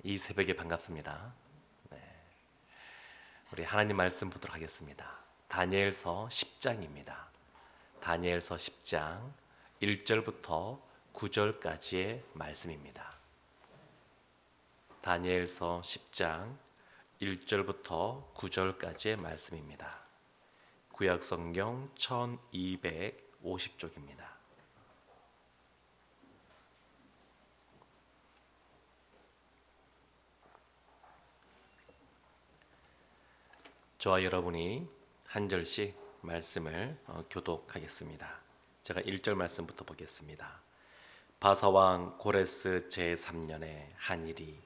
이 새벽에 반갑습니다. 네, 우리 하나님 말씀 보도록 하겠습니다. 다니엘서 10장입니다. 다니엘서 10장 1절부터 9절까지의 말씀입니다. 다니엘서 10장 1절부터 9절까지의 말씀입니다. 구약성경 1250쪽입니다. 저와 여러분이 한 절씩 말씀을 교독하겠습니다. 제가 1절 말씀부터 보겠습니다. 바사왕 고레스 제3년에 한 일이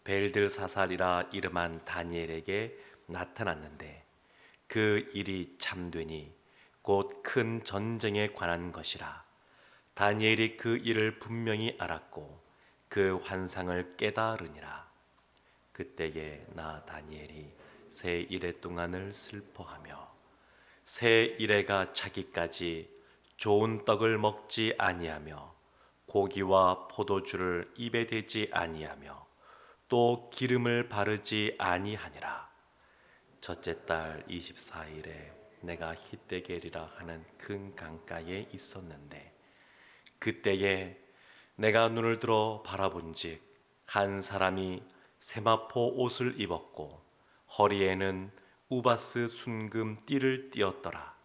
벨들사살이라 이름한 다니엘에게 나타났는데 그 일이 참되니 곧 큰 전쟁에 관한 것이라. 다니엘이 그 일을 분명히 알았고 그 환상을 깨달으니라. 그때에 나 다니엘이 새 이래 동안을 슬퍼하며 새 이래가 차기까지 좋은 떡을 먹지 아니하며 고기와 포도주를 입에 대지 아니하며 또 기름을 바르지 아니하니라. 첫째 달 24일에 내가 히데겔이라 하는 큰 강가에 있었는데 그때에 내가 눈을 들어 바라본즉 한 사람이 세마포 옷을 입었고 허리에는 우바스 순금 띠를 띠었더라.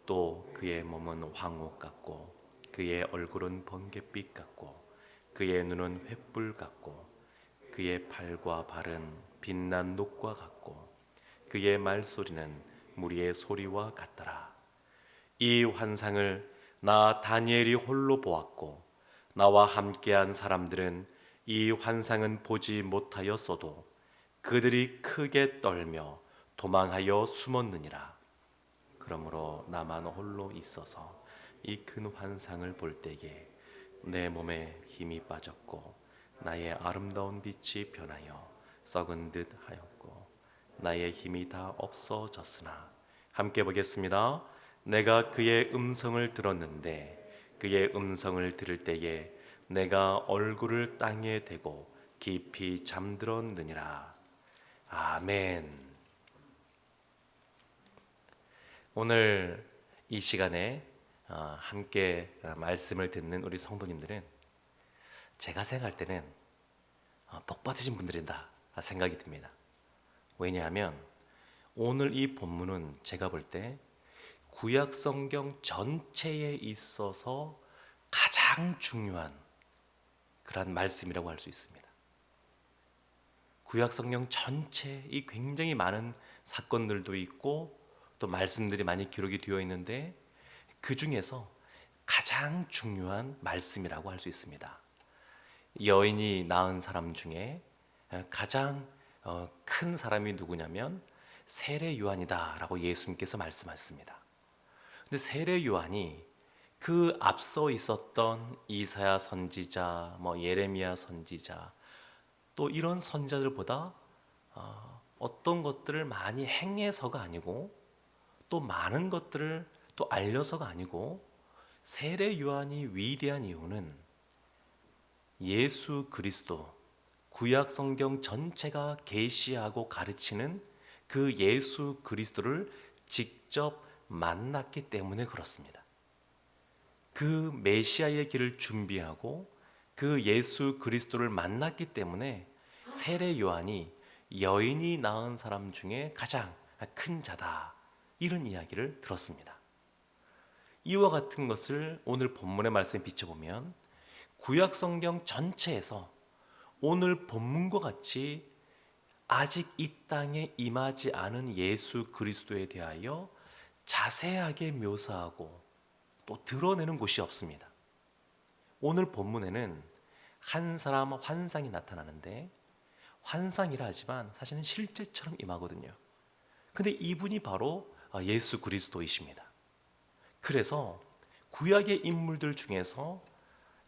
또 그의 몸은 황옥 같고 그의 얼굴은 번갯빛 같고 그의 눈은 횃불 같고 그의 팔과 발은 빛난 녹과 같고 그의 말소리는 무리의 소리와 같더라. 이 환상을 나 다니엘이 홀로 보았고 나와 함께한 사람들은 이 환상은 보지 못하였어도 그들이 크게 떨며 도망하여 숨었느니라. 그러므로 나만 홀로 있어서 이 큰 환상을 볼 때에 내 몸에 힘이 빠졌고 나의 아름다운 빛이 변하여 썩은 듯 하였고 나의 힘이 다 없어졌으나 함께 보겠습니다. 내가 그의 음성을 들었는데 그의 음성을 들을 때에 내가 얼굴을 땅에 대고 깊이 잠들었느니라. 아멘. 오늘 이 시간에 함께 말씀을 듣는 우리 성도님들은 제가 생각할 때는 복 받으신 분들이다 생각이 듭니다. 왜냐하면 오늘 이 본문은 제가 볼 때 구약 성경 전체에 있어서 가장 중요한 그런 말씀이라고 할 수 있습니다. 구약 성경 전체에 굉장히 많은 사건들도 있고 또 말씀들이 많이 기록이 되어 있는데 그 중에서 가장 중요한 말씀이라고 할 수 있습니다. 여인이 낳은 사람 중에 가장 큰 사람이 누구냐면 세례 요한이다라고 예수님께서 말씀하셨습니다. 근데 세례 요한이 그 앞서 있었던 이사야 선지자, 예레미야 선지자 또 이런 선지자들보다 어떤 것들을 많이 행해서가 아니고 또 많은 것들을 또 알려서가 아니고 세례 요한이 위대한 이유는 예수 그리스도 구약 성경 전체가 계시하고 가르치는 그 예수 그리스도를 직접 만났기 때문에 그렇습니다. 그 메시아의 길을 준비하고 그 예수 그리스도를 만났기 때문에 세례 요한이 여인이 낳은 사람 중에 가장 큰 자다, 이런 이야기를 들었습니다. 이와 같은 것을 오늘 본문의 말씀에 비춰보면 구약 성경 전체에서 오늘 본문과 같이 아직 이 땅에 임하지 않은 예수 그리스도에 대하여 자세하게 묘사하고 또 드러내는 곳이 없습니다. 오늘 본문에는 한 사람 환상이 나타나는데 환상이라 하지만 사실은 실제처럼 임하거든요. 근데 이분이 바로 예수 그리스도이십니다. 그래서 구약의 인물들 중에서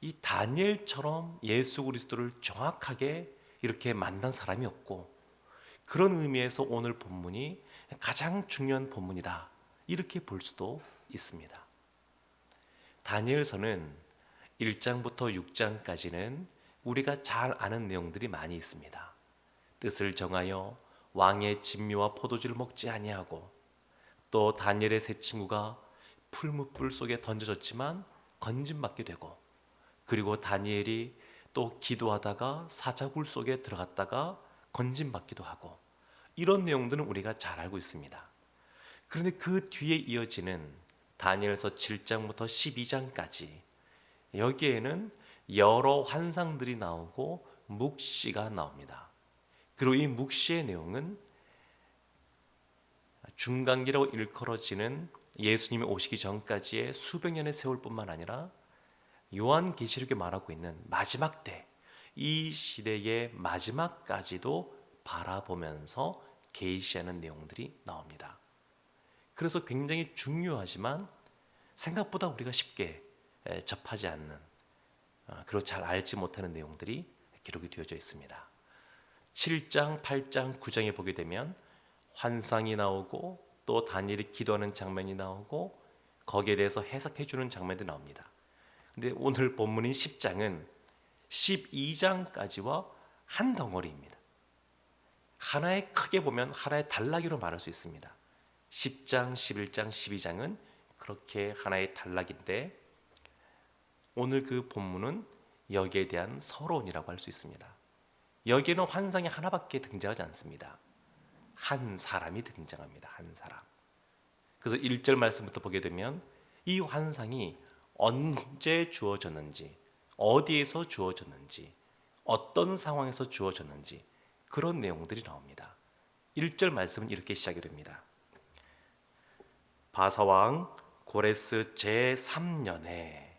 이 다니엘처럼 예수 그리스도를 정확하게 이렇게 만난 사람이 없고, 그런 의미에서 오늘 본문이 가장 중요한 본문이다, 이렇게 볼 수도 있습니다. 다니엘서는 1장부터 6장까지는 우리가 잘 아는 내용들이 많이 있습니다. 뜻을 정하여 왕의 진미와 포도주를 먹지 아니하고, 또 다니엘의 세 친구가 풀무불 속에 던져졌지만 건짐받게 되고, 그리고 다니엘이 또 기도하다가 사자굴 속에 들어갔다가 건짐받기도 하고, 이런 내용들은 우리가 잘 알고 있습니다. 그런데 그 뒤에 이어지는 다니엘서 7장부터 12장까지, 여기에는 여러 환상들이 나오고 묵시가 나옵니다. 그리고 이 묵시의 내용은 중간기라고 일컬어지는 예수님이 오시기 전까지의 수백 년의 세월뿐만 아니라 요한계시록에 말하고 있는 마지막 때, 이 시대의 마지막까지도 바라보면서 계시하는 내용들이 나옵니다. 그래서 굉장히 중요하지만 생각보다 우리가 쉽게 접하지 않는, 그리고 잘 알지 못하는 내용들이 기록이 되어져 있습니다. 7장, 8장, 9장에 보게 되면 환상이 나오고 또 다니엘이 기도하는 장면이 나오고 거기에 대해서 해석해 주는 장면들이 나옵니다. 근데 오늘 본문인 10장은 12장까지와 한 덩어리입니다. 하나의, 크게 보면 하나의 단락으로 말할 수 있습니다. 10장, 11장, 12장은 그렇게 하나의 단락인데, 오늘 그 본문은 여기에 대한 서론이라고 할 수 있습니다. 여기에는 환상이 하나밖에 등장하지 않습니다. 한 사람이 등장합니다. 한 사람. 그래서 1절 말씀부터 보게 되면 이 환상이 언제 주어졌는지, 어디에서 주어졌는지, 어떤 상황에서 주어졌는지, 그런 내용들이 나옵니다. 1절 말씀은 이렇게 시작이 됩니다. 바사왕 고레스 제3년에,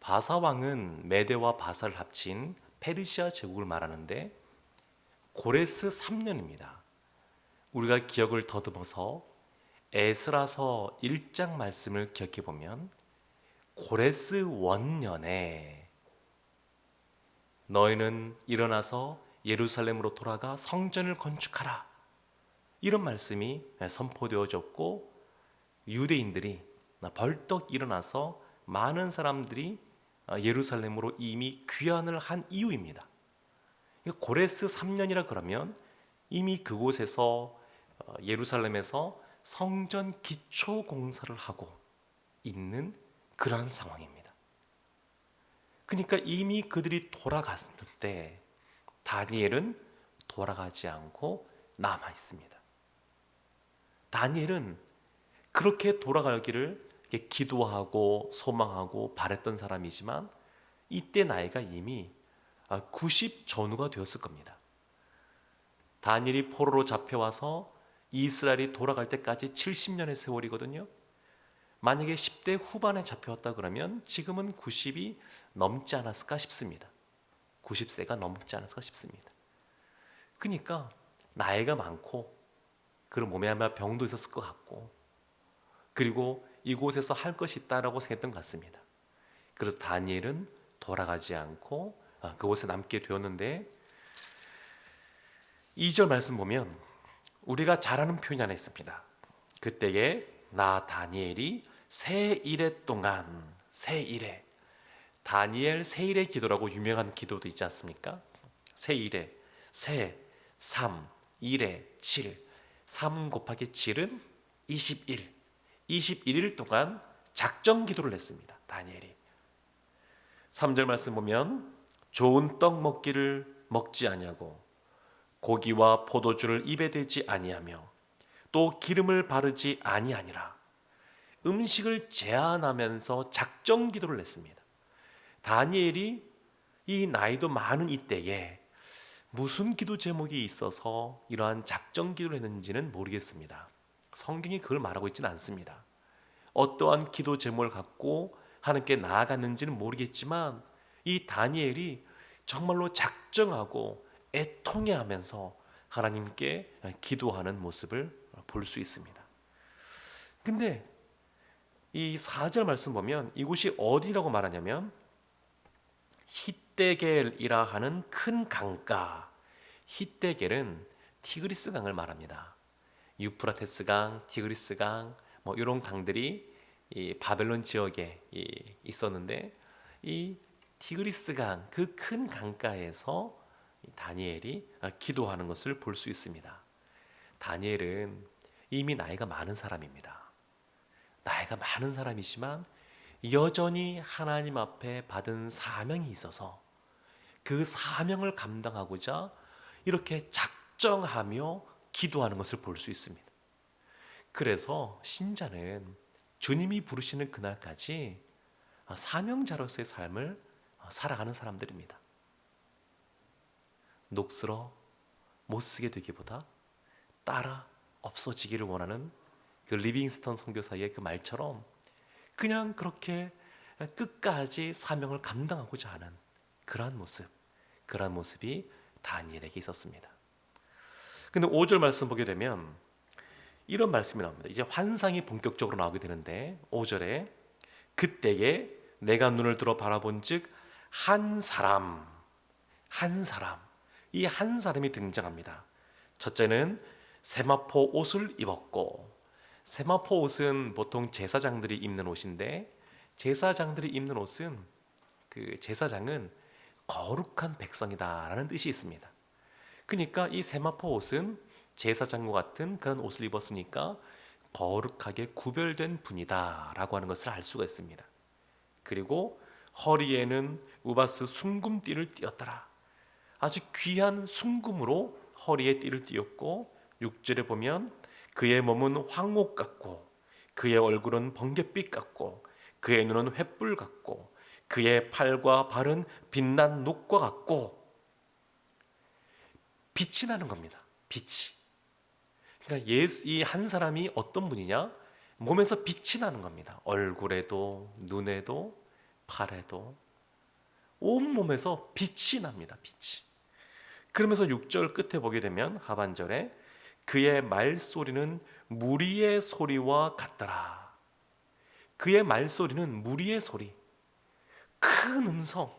바사왕은 메대와 바사를 합친 페르시아 제국을 말하는데 고레스 3년입니다. 우리가 기억을 더듬어서 에스라서 1장 말씀을 기억해 보면 고레스 원년에 너희는 일어나서 예루살렘으로 돌아가 성전을 건축하라, 이런 말씀이 선포되어졌고, 유대인들이 벌떡 일어나서 많은 사람들이 예루살렘으로 이미 귀환을 한 이유입니다. 고레스 3년이라 그러면 이미 그곳에서, 예루살렘에서 성전 기초 공사를 하고 있는 그러한 상황입니다. 그러니까 이미 그들이 돌아갔는데 다니엘은 돌아가지 않고 남아 있습니다. 다니엘은 그렇게 돌아가기를 기도하고 소망하고 바랬던 사람이지만 이때 나이가 이미 90 전후가 되었을 겁니다. 다니엘이 포로로 잡혀와서 이스라엘이 돌아갈 때까지 70년의 세월이거든요. 만약에 10대 후반에 잡혀왔다 그러면 지금은 90이 넘지 않았을까 싶습니다. 90세가 넘지 않았을까 싶습니다. 그러니까 나이가 많고, 그리고 몸에 아마 병도 있었을 것 같고, 그리고 이곳에서 할 것이 있다라고 생각했던 것 같습니다. 그래서 다니엘은 돌아가지 않고 그곳에 남게 되었는데, 2절 말씀 보면 우리가 잘 아는 표현이 하나 있습니다. 그때에 나 다니엘이 세 일해 동안, 세 일해, 다니엘 세 일의 기도라고 유명한 기도도 있지 않습니까? 세 일해, 세, 3, 1에 7, 3 곱하기 7은 21, 21일 동안 작정 기도를 했습니다. 다니엘이. 3절 말씀 보면 좋은 떡 먹기를 먹지 아니하고 고기와 포도주를 입에 대지 아니하며 또 기름을 바르지 아니하니라. 음식을 제한하면서 작정 기도를 했습니다. 다니엘이 이 나이도 많은 이때에 무슨 기도 제목이 있어서 이러한 작정 기도를 했는지는 모르겠습니다. 성경이 그걸 말하고 있지는 않습니다. 어떠한 기도 제목을 갖고 하나님께 나아갔는지는 모르겠지만 이 다니엘이 정말로 작정하고 애통해하면서 하나님께 기도하는 모습을 볼 수 있습니다. 근데 이 4절 말씀 보면 이곳이 어디라고 말하냐면 히데겔이라 하는 큰 강가, 히데겔은 티그리스 강을 말합니다. 유프라테스 강, 티그리스 강, 이런 강들이 이 바벨론 지역에 있었는데 이 티그리스강, 그 큰 강가에서 다니엘이 기도하는 것을 볼 수 있습니다. 다니엘은 이미 나이가 많은 사람입니다. 나이가 많은 사람이지만 여전히 하나님 앞에 받은 사명이 있어서 그 사명을 감당하고자 이렇게 작정하며 기도하는 것을 볼 수 있습니다. 그래서 신자는 주님이 부르시는 그날까지 사명자로서의 삶을 살아가는 사람들입니다. 녹슬어 못 쓰게 되기보다 따라 없어지기를 원하는 그 리빙스턴 선교사의 그 말처럼 그냥 그렇게 끝까지 사명을 감당하고자 하는 그러한 모습이 다니엘에게 있었습니다. 근데 5절 말씀 보게 되면 이런 말씀이 나옵니다. 이제 환상이 본격적으로 나오게 되는데 5절에 그때에 내가 눈을 들어 바라본즉 한 사람 이 한 사람이 등장합니다. 첫째는 세마포 옷을 입었고, 세마포 옷은 보통 제사장들이 입는 옷인데 제사장들이 입는 옷은 그 제사장은 거룩한 백성이다라는 뜻이 있습니다. 그러니까 이 세마포 옷은 제사장과 같은 그런 옷을 입었으니까 거룩하게 구별된 분이다라고 하는 것을 알 수가 있습니다. 그리고 허리에는 우바스 순금띠를 띠었더라. 아주 귀한 순금으로 허리에 띠를 띠었고 6절에 보면 그의 몸은 황옥 같고 그의 얼굴은 번갯빛 같고 그의 눈은 횃불 같고 그의 팔과 발은 빛난 녹과 같고, 빛이 나는 겁니다. 빛이. 그러니까 이 한 사람이 어떤 분이냐? 몸에서 빛이 나는 겁니다. 얼굴에도 눈에도 팔에도 온몸에서 빛이 납니다. 빛이. 그러면서 6절 끝에 보게 되면 하반절에 그의 말소리는 무리의 소리와 같더라. 그의 말소리는 무리의 소리, 큰 음성,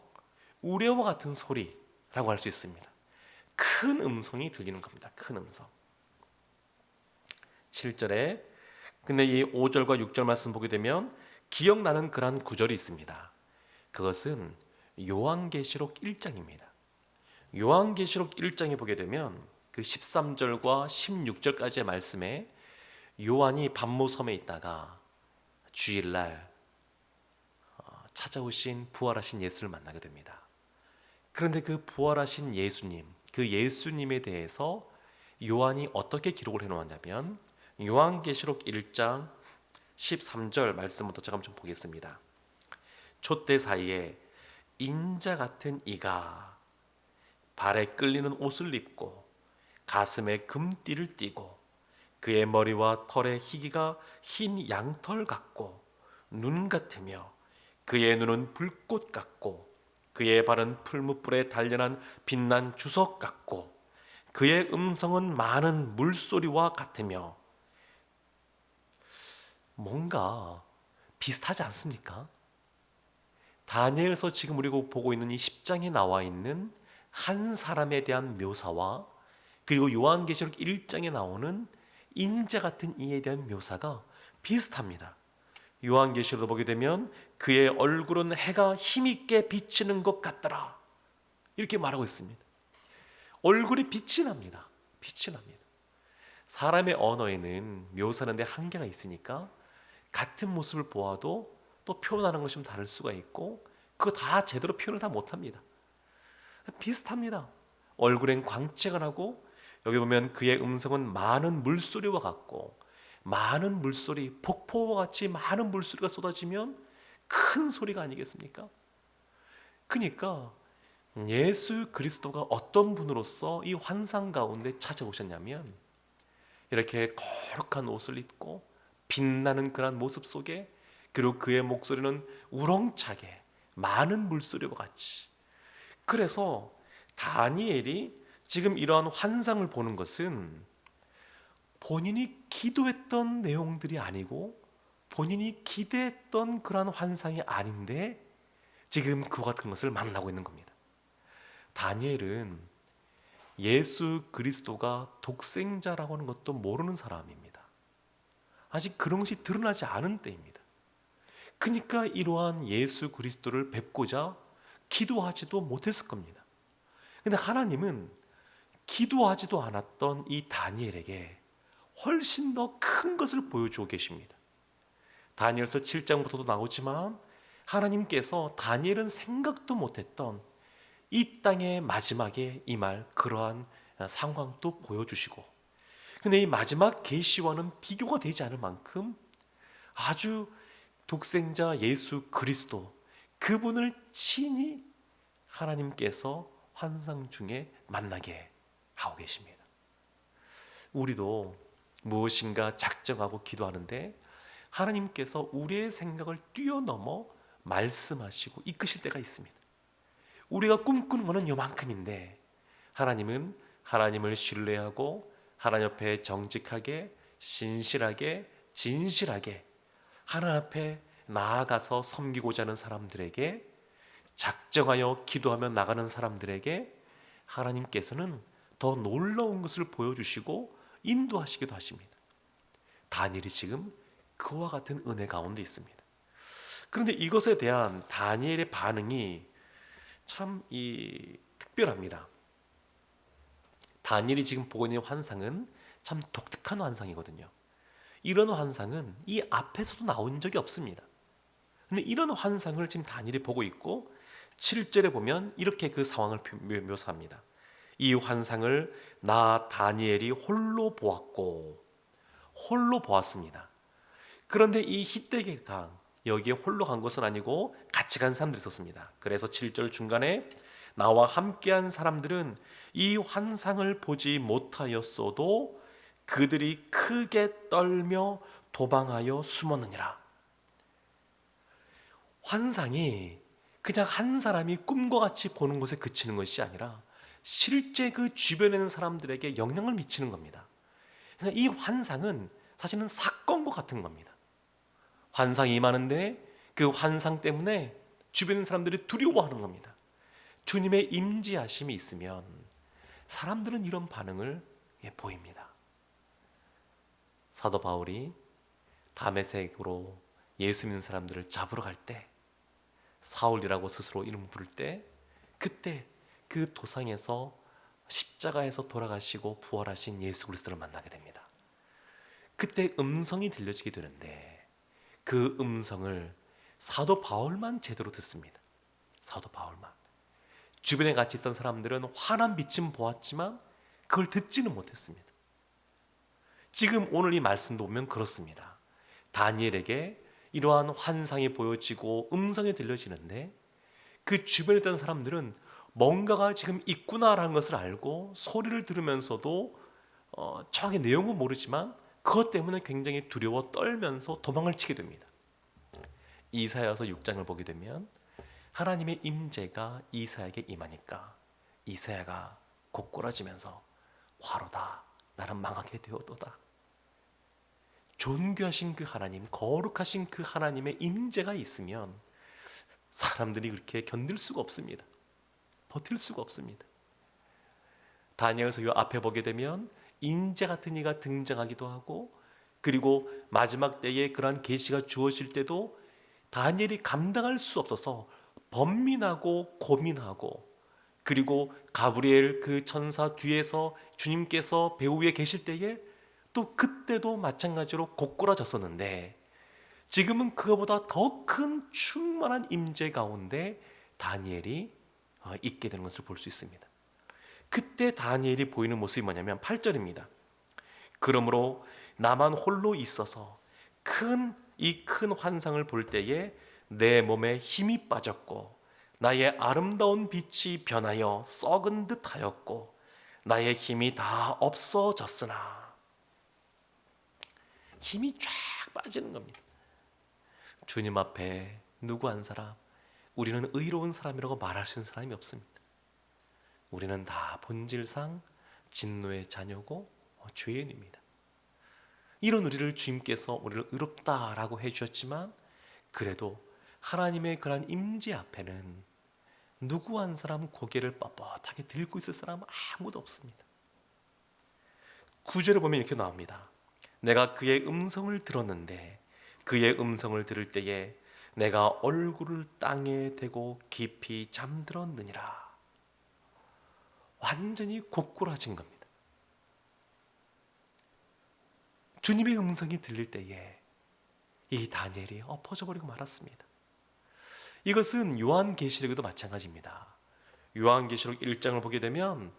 우레와 같은 소리라고 할 수 있습니다. 큰 음성이 들리는 겁니다. 큰 음성. 7절에 근데 이 5절과 6절 말씀 보게 되면 기억나는 그러한 구절이 있습니다. 그것은 요한계시록 1장입니다. 요한계시록 1장에 보게 되면 그 13절과 16절까지의 말씀에 요한이 반모섬에 있다가 주일날 찾아오신 부활하신 예수를 만나게 됩니다. 그런데 그 부활하신 예수님, 그 예수님에 대해서 요한이 어떻게 기록을 해놓았냐면 요한계시록 1장 13절 말씀부터 제가 좀 보겠습니다. 촛대 사이에 인자 같은 이가 발에 끌리는 옷을 입고 가슴에 금띠를 띠고 그의 머리와 털의 희기가 흰 양털 같고 눈 같으며 그의 눈은 불꽃 같고 그의 발은 풀무불에 단련한 빛난 주석 같고 그의 음성은 많은 물소리와 같으며. 뭔가 비슷하지 않습니까? 다니엘서 지금 우리가 보고 있는 이 10장에 나와 있는 한 사람에 대한 묘사와 그리고 요한계시록 1장에 나오는 인자 같은 이에 대한 묘사가 비슷합니다. 요한계시록을 보게 되면 그의 얼굴은 해가 힘있게 비치는 것 같더라, 이렇게 말하고 있습니다. 얼굴이 빛이 납니다. 빛이 납니다. 사람의 언어에는 묘사하는 데 한계가 있으니까 같은 모습을 보아도 또 표현하는 것이 좀 다를 수가 있고 그거 다 제대로 표현을 다 못합니다. 비슷합니다. 얼굴엔 광채가 나고 여기 보면 그의 음성은 많은 물소리와 같고, 많은 물소리, 폭포와 같이 많은 물소리가 쏟아지면 큰 소리가 아니겠습니까? 그러니까 예수 그리스도가 어떤 분으로서 이 환상 가운데 찾아오셨냐면 이렇게 거룩한 옷을 입고 빛나는 그런 모습 속에, 그리고 그의 목소리는 우렁차게 많은 물소리와 같이. 그래서 다니엘이 지금 이러한 환상을 보는 것은 본인이 기도했던 내용들이 아니고 본인이 기대했던 그러한 환상이 아닌데 지금 그와 같은 것을 만나고 있는 겁니다. 다니엘은 예수 그리스도가 독생자라고 하는 것도 모르는 사람입니다. 아직 그런 것이 드러나지 않은 때입니다. 그러니까 이러한 예수 그리스도를 뵙고자 기도하지도 못했을 겁니다. 근데 하나님은 기도하지도 않았던 이 다니엘에게 훨씬 더 큰 것을 보여주고 계십니다. 다니엘서 7장부터도 나오지만 하나님께서 다니엘은 생각도 못했던 이 땅의 마지막에 임할 그러한 상황도 보여주시고, 근데 이 마지막 계시와는 비교가 되지 않을 만큼 아주 독생자 예수 그리스도, 그분을 친히 하나님께서 환상 중에 만나게 하고 계십니다. 우리도 무엇인가 작정하고 기도하는데 하나님께서 우리의 생각을 뛰어넘어 말씀하시고 이끄실 때가 있습니다. 우리가 꿈꾸는 것은 요만큼인데 하나님은 하나님을 신뢰하고 하나님 앞에 정직하게, 신실하게, 진실하게 하나님 앞에 나아가서 섬기고자 하는 사람들에게, 작정하여 기도하며 나가는 사람들에게 하나님께서는 더 놀라운 것을 보여주시고 인도하시기도 하십니다. 다니엘이 지금 그와 같은 은혜 가운데 있습니다. 그런데 이것에 대한 다니엘의 반응이 참 특별합니다. 다니엘이 지금 보고 있는 환상은 참 독특한 환상이거든요. 이런 환상은 이 앞에서도 나온 적이 없습니다. 근데 이런 환상을 지금 다니엘이 보고 있고 7절에 보면 이렇게 그 상황을 묘사합니다. 이 환상을 나 다니엘이 홀로 보았고, 홀로 보았습니다. 그런데 이 히데기 강, 여기에 홀로 간 것은 아니고 같이 간 사람들이 있었습니다. 그래서 7절 중간에 나와 함께한 사람들은 이 환상을 보지 못하였어도 그들이 크게 떨며 도망하여 숨었느니라. 환상이 그냥 한 사람이 꿈과 같이 보는 것에 그치는 것이 아니라 실제 그 주변에 있는 사람들에게 영향을 미치는 겁니다. 그러니까 이 환상은 사실은 사건과 같은 겁니다. 환상이 임하는데 그 환상 때문에 주변 사람들이 두려워하는 겁니다. 주님의 임재하심이 있으면 사람들은 이런 반응을 보입니다. 사도 바울이 다메섹으로 예수 믿는 사람들을 잡으러 갈 때, 사울이라고 스스로 이름 부를 때, 그때 그 도상에서 십자가에서 돌아가시고 부활하신 예수 그리스도를 만나게 됩니다. 그때 음성이 들려지게 되는데 그 음성을 사도 바울만 제대로 듣습니다. 사도 바울만. 주변에 같이 있던 사람들은 환한 빛은 보았지만 그걸 듣지는 못했습니다. 지금 오늘 이 말씀도 보면 그렇습니다. 다니엘에게 이러한 환상이 보여지고 음성이 들려지는데 그 주변에 있던 사람들은 뭔가가 지금 있구나라는 것을 알고 소리를 들으면서도 정확히 내용은 모르지만 그것 때문에 굉장히 두려워 떨면서 도망을 치게 됩니다. 이사야서 6장을 보게 되면 하나님의 임재가 이사야에게 임하니까 이사야가 고꾸라지면서 화로다, 나는 망하게 되었도다. 존귀하신 그 하나님, 거룩하신 그 하나님의 임재가 있으면 사람들이 그렇게 견딜 수가 없습니다. 버틸 수가 없습니다. 다니엘서 이 앞에 보게 되면 인재 같은 이가 등장하기도 하고, 그리고 마지막 때에 그러한 계시가 주어질 때도 다니엘이 감당할 수 없어서 번민하고 고민하고, 그리고 가브리엘 그 천사 뒤에서 주님께서 배우 위에 계실 때에 또 그때도 마찬가지로 고꾸라졌었는데, 지금은 그거보다 더 큰 충만한 임재 가운데 다니엘이 있게 되는 것을 볼 수 있습니다. 그때 다니엘이 보이는 모습이 뭐냐면 8절입니다. 그러므로 나만 홀로 있어서 이 큰 환상을 볼 때에 내 몸에 힘이 빠졌고 나의 아름다운 빛이 변하여 썩은 듯 하였고 나의 힘이 다 없어졌으나. 힘이 쫙 빠지는 겁니다. 주님 앞에 누구 한 사람, 우리는 의로운 사람이라고 말할 수 있는 사람이 없습니다. 우리는 다 본질상 진노의 자녀고 죄인입니다. 이런 우리를 주님께서 우리를 의롭다라고 해주셨지만 그래도 하나님의 그러한 임재 앞에는 누구 한 사람 고개를 뻣뻣하게 들고 있을 사람은 아무도 없습니다. 9절에 보면 이렇게 나옵니다. 내가 그의 음성을 들었는데 그의 음성을 들을 때에 내가 얼굴을 땅에 대고 깊이 잠들었느니라. 완전히 고꾸라진 겁니다. 주님의 음성이 들릴 때에 이 다니엘이 엎어져 버리고 말았습니다. 이것은 요한계시록에도 마찬가지입니다. 요한계시록 1장을 보게 되면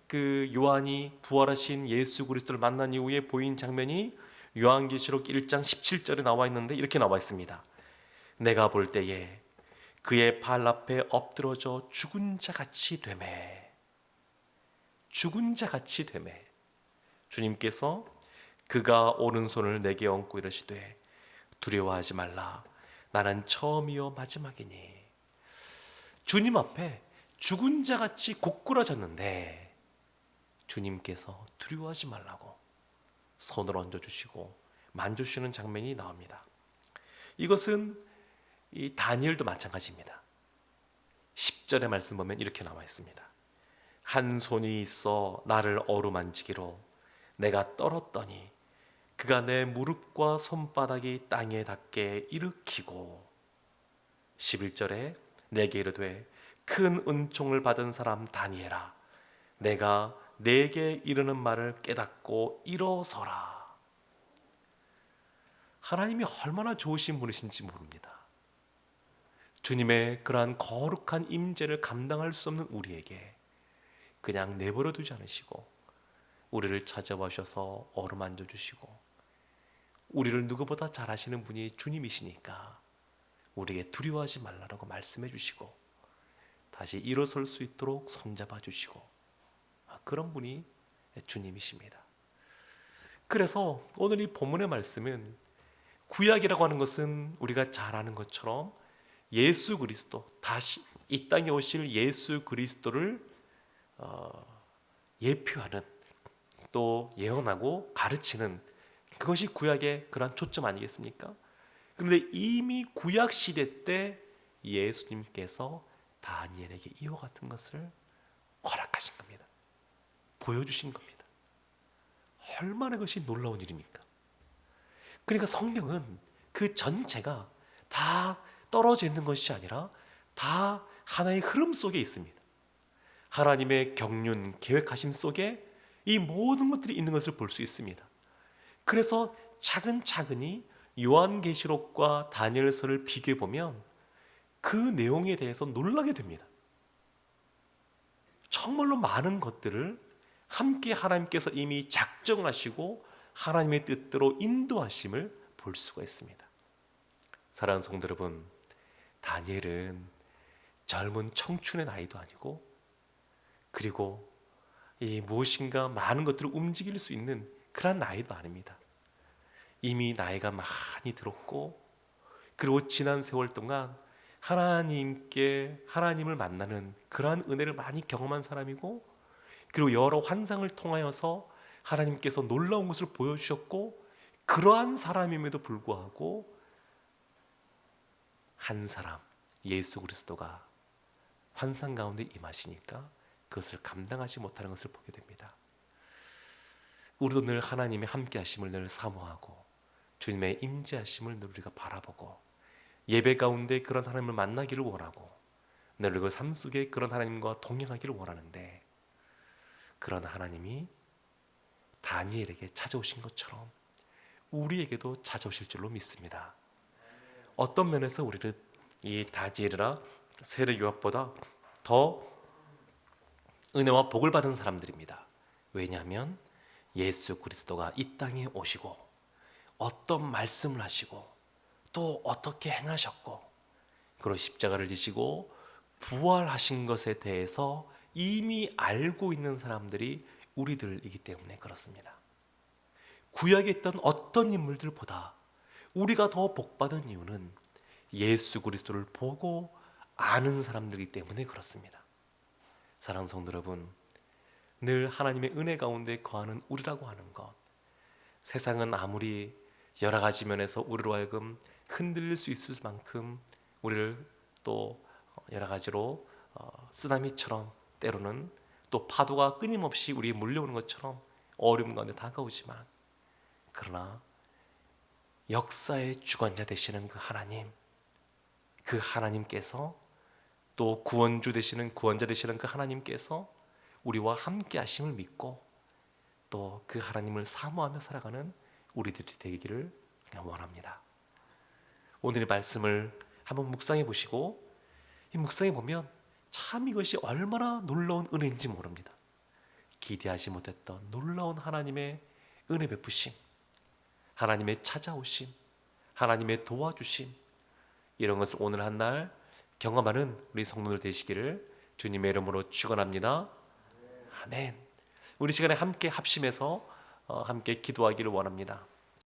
그 요한이 부활하신 예수 그리스도를 만난 이후에 보인 장면이 요한계시록 1장 17절에 나와 있는데 이렇게 나와 있습니다. 내가 볼 때에 그의 발 앞에 엎드러져 죽은 자 같이 되매. 죽은 자 같이 되매. 주님께서 그가 오른손을 내게 얹고 이르시되 두려워하지 말라. 나는 처음이요 마지막이니. 주님 앞에 죽은 자 같이 고꾸라졌는데 주님께서 두려워하지 말라고 손을 얹어주시고 만져주시는 장면이 나옵니다. 이것은 이 다니엘도 마찬가지입니다. 10절의 말씀 보면 이렇게 나와 있습니다. 한 손이 있어 나를 어루만지기로 내가 떨었더니 그가 내 무릎과 손바닥이 땅에 닿게 일으키고 11절에 내게 이르되 큰 은총을 받은 사람 다니엘아 내가 내게 이르는 말을 깨닫고 일어서라. 하나님이 얼마나 좋으신 분이신지 모릅니다. 주님의 그러한 거룩한 임재를 감당할 수 없는 우리에게 그냥 내버려 두지 않으시고 우리를 찾아와 주셔서 어루만져 주시고 우리를 누구보다 잘 아시는 분이 주님이시니까 우리에게 두려워하지 말라고 말씀해 주시고 다시 일어설 수 있도록 손잡아 주시고 그런 분이 주님이십니다. 그래서 오늘 이 본문의 말씀은 구약이라고 하는 것은 우리가 잘 아는 것처럼 예수 그리스도, 다시 이 땅에 오실 예수 그리스도를 예표하는 또 예언하고 가르치는 그것이 구약의 그런 초점 아니겠습니까? 그런데 이미 구약 시대 때 예수님께서 다니엘에게 이와 같은 것을 허락하신 겁니다. 보여주신 겁니다. 얼마나 그것이 놀라운 일입니까? 그러니까 성경은 그 전체가 다 떨어져 있는 것이 아니라 다 하나의 흐름 속에 있습니다. 하나님의 경륜, 계획하심 속에 이 모든 것들이 있는 것을 볼 수 있습니다. 그래서 차근차근히 요한계시록과 다니엘서를 비교해 보면 그 내용에 대해서 놀라게 됩니다. 정말로 많은 것들을 함께 하나님께서 이미 작정하시고 하나님의 뜻대로 인도하심을 볼 수가 있습니다. 사랑하는 성도 여러분, 다니엘은 젊은 청춘의 나이도 아니고 그리고 이 무엇인가 많은 것들을 움직일 수 있는 그런 나이도 아닙니다. 이미 나이가 많이 들었고 그리고 지난 세월 동안 하나님을 만나는 그러한 은혜를 많이 경험한 사람이고 그리고 여러 환상을 통하여서 하나님께서 놀라운 것을 보여주셨고 그러한 사람임에도 불구하고 한 사람 예수 그리스도가 환상 가운데 임하시니까 그것을 감당하지 못하는 것을 보게 됩니다. 우리도 늘 하나님의 함께 하심을 늘 사모하고 주님의 임재하심을 늘 우리가 바라보고 예배 가운데 그런 하나님을 만나기를 원하고 늘 그 삶 속에 그런 하나님과 동행하기를 원하는데 그런 하나님이 다니엘에게 찾아오신 것처럼 우리에게도 찾아오실 줄로 믿습니다. 어떤 면에서 우리는 이 다니엘이나 세례 요한보다 더 은혜와 복을 받은 사람들입니다. 왜냐하면 예수 그리스도가 이 땅에 오시고 어떤 말씀을 하시고 또 어떻게 행하셨고 그리고 십자가를 지시고 부활하신 것에 대해서 이미 알고 있는 사람들이 우리들이기 때문에 그렇습니다. 구약에 있던 어떤 인물들보다 우리가 더 복받은 이유는 예수 그리스도를 보고 아는 사람들이기 때문에 그렇습니다. 사랑하는 성도 여러분, 늘 하나님의 은혜 가운데 거하는 우리라고 하는 것, 세상은 아무리 여러 가지 면에서 우리로 하여금 흔들릴 수 있을 만큼 우리를 또 여러 가지로 쓰나미처럼 때로는 또 파도가 끊임없이 우리에 몰려오는 것처럼 어려움 가운데 다가오지만 그러나 역사의 주관자 되시는 그 하나님, 그 하나님께서, 또 구원주 되시는, 구원자 되시는 그 하나님께서 우리와 함께 하심을 믿고 또 그 하나님을 사모하며 살아가는 우리들이 되기를 그냥 원합니다. 오늘의 말씀을 한번 묵상해 보시고, 이 묵상해 보면 참 이것이 얼마나 놀라운 은혜인지 모릅니다. 기대하지 못했던 놀라운 하나님의 은혜 베푸심, 하나님의 찾아오심, 하나님의 도와주심, 이런 것을 오늘 한 날 경험하는 우리 성도들 되시기를 주님의 이름으로 축원합니다. 아멘. 우리 시간에 함께 합심해서 함께 기도하기를 원합니다.